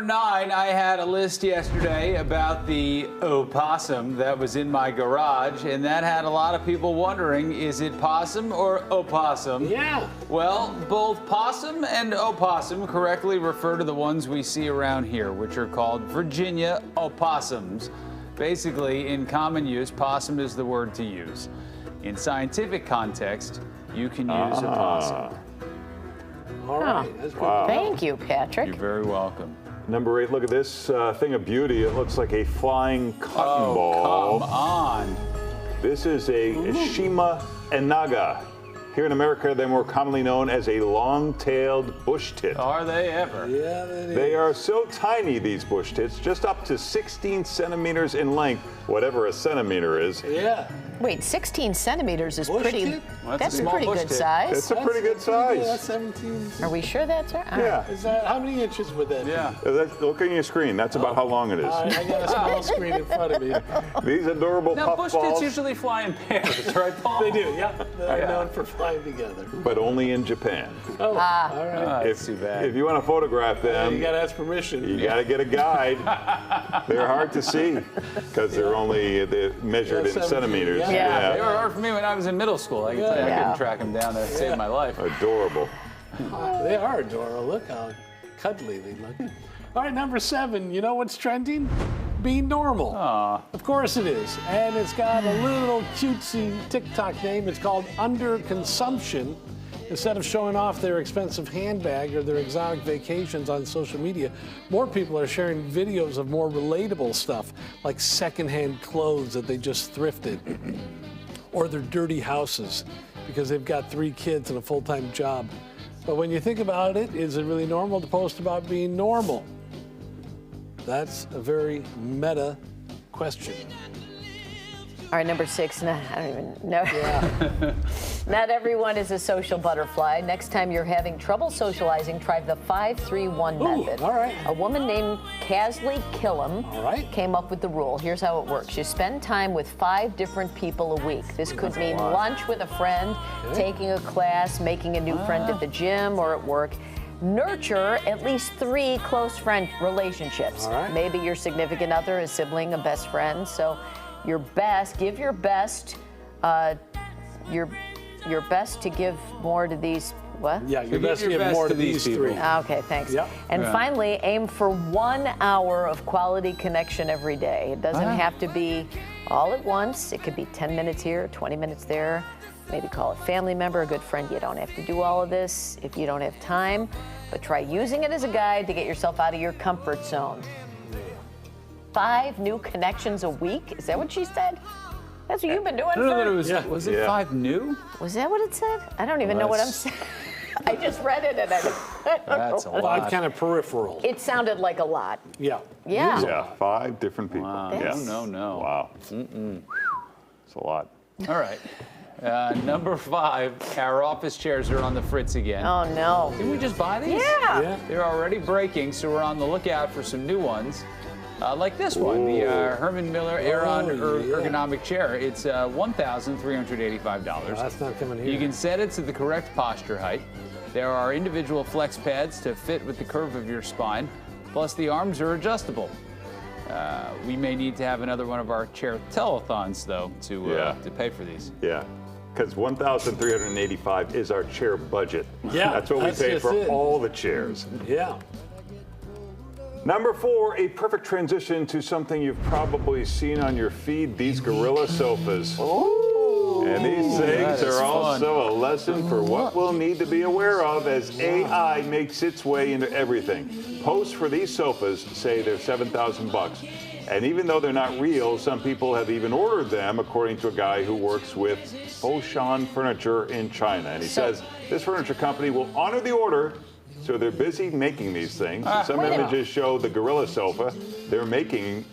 number 9, I had a list yesterday about the opossum that was in my garage, and that had a lot of people wondering, is it possum or opossum? Yeah. Well, both possum and opossum correctly refer to the ones we see around here, which are called Virginia opossums. Basically, in common use, possum is the word to use. In scientific context, you can use opossum. All right. That's good. Wow. Thank you, Patrick. You're very welcome. Number 8, look at this thing of beauty. It looks like a flying cotton ball. Come on. This is a Shima Enaga. Here in America, they're more commonly known as a long-tailed bush tit. Are they ever? Yeah, They are so tiny, these bush tits, just up to 16 centimeters in length, whatever a centimeter is. Yeah. Wait, 16 centimeters is Bush pretty. tit? Well, that's That's a a small pretty bush good tit. size. It's a pretty good That's size. 17. Are we sure that's right? Yeah. Is that how many inches would that be? Yeah. Look on your screen. That's about how long it is. All right, I got a small screen in front of me. These adorable Now, puff bush tits balls, usually fly in pairs, right, Paul? They do, yeah. They're Yeah. known for flying together. but only in Japan. Oh, all right. That's too bad. If you want to photograph You them, got to ask permission. you got to get a guide. They're hard to see because they're measured Yeah, in centimeters. Yeah. They were hard for me when I was in middle school. I can tell you, I Yeah. couldn't track them down. That saved my life. Adorable. They are adorable. Look how cuddly they look. All right, number 7. You know what's trending? Be normal. Of course it is. And it's got a little cutesy TikTok name. It's called Underconsumption. Instead of showing off their expensive handbag or their exotic vacations on social media, more people are sharing videos of more relatable stuff, like secondhand clothes that they just thrifted, or their dirty houses because they've got 3 kids and a full-time job. But when you think about it, is it really normal to post about being normal? That's a very meta question. All right, number 6. No, I don't even know. Not everyone is a social butterfly. Next time you're having trouble socializing, try the 5-3-1 Ooh, method. all right. A woman named Kasley Killam All right. came up with the rule. Here's how it works. You spend time with 5 different people a week. This could mean lunch with a friend, taking a class, making a new friend at the gym or at work. Nurture at least 3 close friend relationships. All right. Maybe your significant other, a sibling, a best friend. So give your best to give more to these, what? Yeah, your give best to your give best more to to these these 3. people. Okay, thanks. Yep. And Yeah. finally, aim for 1 hour of quality connection every day. It doesn't have to be all at once. It could be 10 minutes here, 20 minutes there. Maybe call a family member, a good friend. You don't have to do all of this if you don't have time, but try using it as a guide to get yourself out of your comfort zone. 5 new connections a week? Is that what she said? That's what you've been doing I don't know that it for? was. Yeah. Was it Yeah. 5 new? Was that what it said? I don't even know what I'm That's- saying. I just read it and I don't That's a know. lot. 5 kind of peripheral. It sounded like a lot. Yeah. Yeah. Yeah, 5 different people. Wow. Yeah. No. Wow. It's a lot. All right. Number 5, our office chairs are on the fritz again. Oh no. Didn't we just buy these? Yeah. Yeah. They're already breaking, so we're on the lookout for some new ones. Like this one, the Herman Miller Aeron yeah. ergonomic chair. It's $1,385. That's not coming here. You can set it to the correct posture height. There are individual flex pads to fit with the curve of your spine. Plus, the arms are adjustable. We may need to have another one of our chair telethons, though, to pay for these. Yeah. Because $1,385 is our chair budget. Yeah, That's what we that's pay just for it. all the chairs. Yeah. Number 4, a perfect transition to something you've probably seen on your feed, these Gorilla sofas. And these things that is are also a lesson for what we'll need to be aware of as AI makes its way into everything. Posts for these sofas say they're $7,000. And even though they're not real, some people have even ordered them, according to a guy who works with Foshan Furniture in China. And he says this furniture company will honor the order. So they're busy making these things. Some Wait a minute. images show the Gorilla sofa they're making,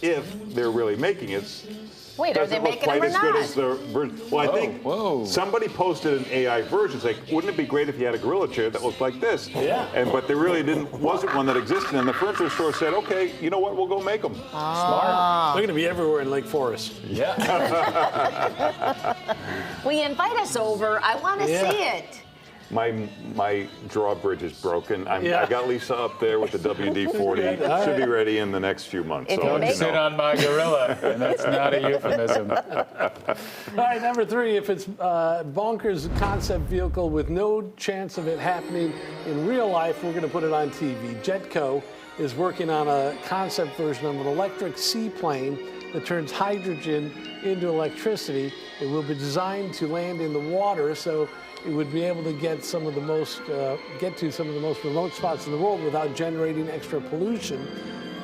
if they're really making it. Wait, are they Doesn't look making them quite or as good not? as the version. Well, I think whoa. somebody posted an AI version. It's like, wouldn't it be great if you had a Gorilla chair that looked like this? Yeah. But there really wasn't one that existed. And the furniture store said, okay, you know what? We'll go make them. Smart. They're going to be everywhere in Lake Forest. Yeah. Will you invite us over? I want to Yeah. see it. My drawbridge is broken. Yeah. I got Lisa up there with the WD-40. Should be ready in the next few months. If So you I'll let make you Sit know. on my gorilla, and that's not a euphemism. All right, number 3, if it's bonkers concept vehicle with no chance of it happening in real life, we're going to put it on TV. Jetco is working on a concept version of an electric seaplane that turns hydrogen into electricity. It will be designed to land in the water, so it would be able to get some of the most remote spots in the world without generating extra pollution.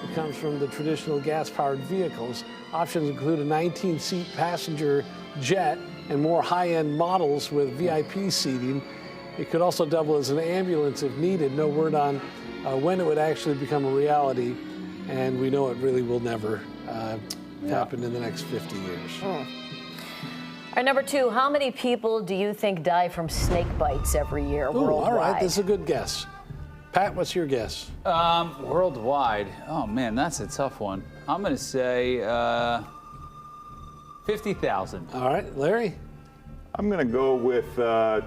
It comes from the traditional gas-powered vehicles. Options include a 19-seat passenger jet and more high-end models with VIP seating. It could also double as an ambulance if needed. No word on when it would actually become a reality, and we know it really will never happen in the next 50 years. All right, number 2, how many people do you think die from snake bites every year Ooh, worldwide? all right, this is a good guess. Pat, what's your guess? Worldwide. Oh, man, that's a tough one. I'm going to say 50,000. All right, Larry? I'm going to go with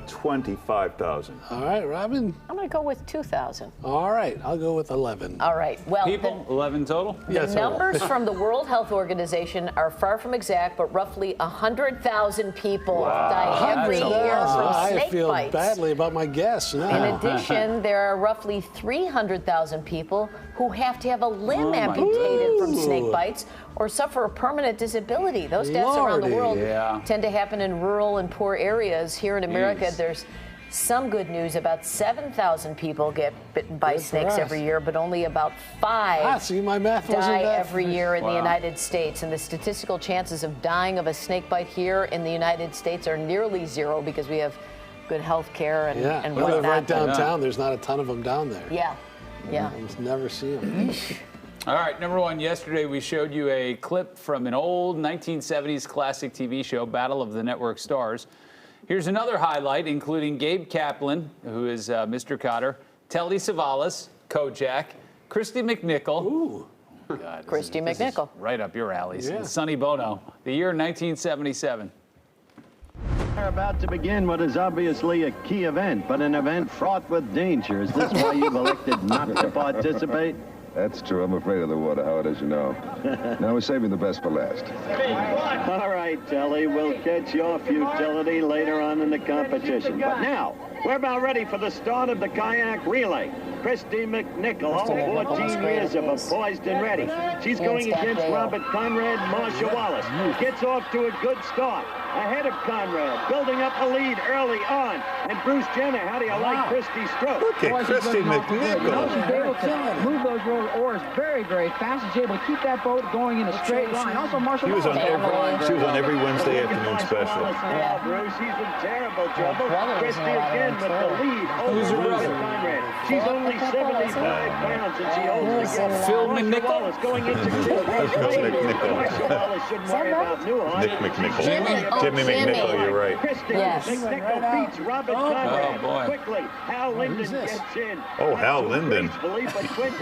25,000. All right, Robin? I'm going to go with 2,000. All right, I'll go with 11. All right, well, People, 11 total? Yeah, the numbers from the World Health Organization are far from exact, but roughly 100,000 people die every That's a year lot. from I snake feel bites. badly about my guess. In now. addition, there are roughly 300,000 people who have to have a limb my amputated from goodness. snake bites or suffer a permanent disability. Those deaths around the Lordy. world Yeah. tend to happen in rural and poor areas. Here in America, Jeez. there's some good news. About 7,000 people get bitten by Good for snakes us. every year, but only about 5 See, my math wasn't die that every year in the Wow. United States. And the statistical chances of dying of a snake bite here in the United States are nearly 0 because we have good health care and, Yeah, and we live whatnot. right downtown. There's not a ton of them down there. Yeah, yeah. Almost never see them. All right, number 1, yesterday we showed you a clip from an old 1970s classic TV show, Battle of the Network Stars. Here's another highlight, including Gabe Kaplan, who is Mr. Cotter, Telly Savalas, Kojak, Christy McNichol. Ooh. God, this Christy this McNichol. right up your alleys. Yeah. And Sonny Bono, the year 1977. We're about to begin what is obviously a key event, but an event fraught with danger. Is this why you've elected not to participate? That's true. I'm afraid of the water, Howard, as you know. Now we're saving the best for last. All right, Telly, we'll catch your futility later on in the competition. But now, we're about ready for the start of the kayak relay. Christy McNichol, all 14 years of her, poised and ready. She's going against Robert Conrad, Marsha Wallace. Gets off to a good start. Ahead of Conrad, building up a lead early on. And Bruce Jenner, how do you like Christy's stroke? Look at Christy McNichol. She's able to move those oars very, very fast. She's able to keep that boat going in a straight line. Also, Marshall She was on every Wednesday afternoon special. Now, Bruce, he's in terrible trouble. brother was Christy in a lot of again with the trouble. lead Who's her over brother? Conrad. She's only 75 pounds, and she holds together. Phil Marsha McNichol? Wallace going into two. McNichol. Marsha Wallace shouldn't worry about Newhart. Nick McNichol. Jimmy McNichol, you're right. Christy Yes. McNichol beats Robert Conrad. Oh, boy. Quickly, Hal Linden Who's this? gets in. Oh, Hal Linden.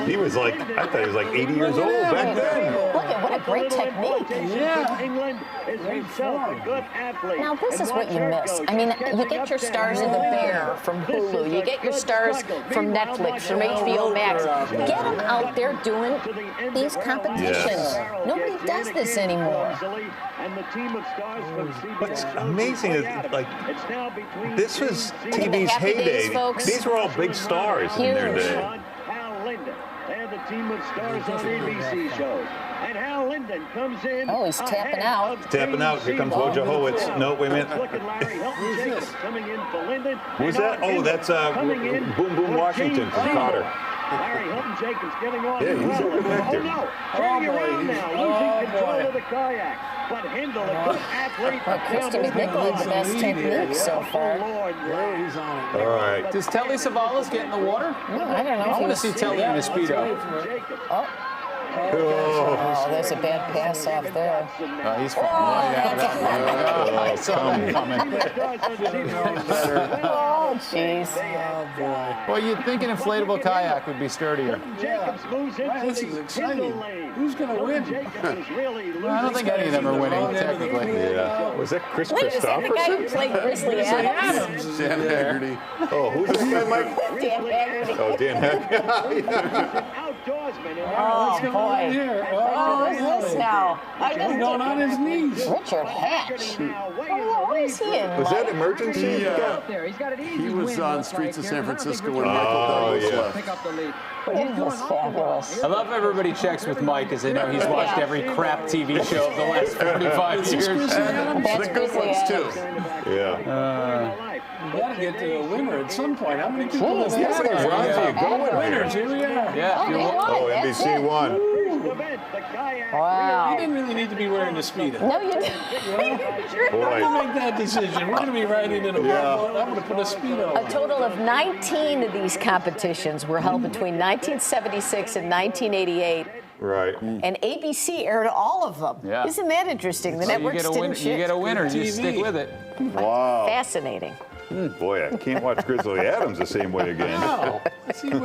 He was like, I thought he was like 80 years old back then. Look at what a great technique. Yeah. England is himself a good athlete. Now, this And is what watch you her miss. go. I mean, She's you catching get up your to stars of Hal the Linden. Bear from This is Hulu. a You get your good stars struggle. from Meanwhile, Netflix, from watch Hal HBO Max. Linden. Get them out there doing To the end these of round one. competitions. Farrell Nobody gets does in this again anymore. clumsily, and the team of stars from CBS What's shows amazing way is, out of like, it. It's now between This was teams. TV's Happy Days, heyday. folks. These were all big stars in their Huge. day. Hal Linden. They're the team of stars on ABC shows. And Hal Linden comes in. Oh, he's tapping ahead out. of Tapping out. Here comes Wojciechowicz. No, wait a minute. Look at Larry Hilton Jacobs coming in for Linden. Who's And that? on Oh, that's coming in Boom Boom for Washington James from Seymour. Carter. Larry Hilton Jacobs getting on Yeah, as he's well. a good actor. Oh no, turning around now, losing control of the kayak. But Hindle, a good athlete. Well, Christy McNichol had the best technique so far. Lord, There he's on it. All right. Does Telly Savalas get in the water? No, I don't know. I want to see Telly in a Speedo. Jacobs. Oh, Oh, there's a bad pass off there. He's falling right out of that one. I saw that coming. Oh, jeez. Oh, boy. Well, you'd think an inflatable kayak would be sturdier. Jacobs moves into This the is exciting. single lane. Who's going to win? Jacobs is really losing. I don't think any of them are winning, technically. Yeah. Was that Chris Wait, is that the guy who Christopherson? played Grizzly Adams? Adams is Dan in there. Haggerty. Oh, who's this guy, Mike? Dan Haggerty. Oh, Dan Haggerty. Outdoorsman in Oh, What's going on boy. here? Oh, what's this really? now? What's going on his knees? Richard Hatch. now. Way in the Oh, what lead is he in? Was that Mike? emergency? Out there. He's got it easy. He was win, on looks Streets like of here. San I don't think Francisco we're when gonna Michael Douglas yeah. left. pick up the lead. This is fabulous. I love everybody checks with Mike because they know he's watched every crap TV show of the last 45 years. That's The good Grizzly ones, too. Adams. Yeah. You got to get to a winner at some point. How many people Jeez, do they this have? is there? Runs are going Winners, here. here we are. Yeah, Oh, if you they want- won. Oh, That's NBC it. won. You Wow. didn't really need to be wearing the Speedo. No, you didn't. Boy. You make that decision. We're going to be riding in a boat. I'm going to put a Speedo A on. total of 19 of these competitions were held between 1976 and 1988, Right. and ABC aired all of them. Yeah. Isn't that interesting? The So you networks get a didn't win. You shift. get a winner. You TV. stick with it. Wow. Fascinating. Boy, I can't watch Grizzly Adams the same way again. Wow. See where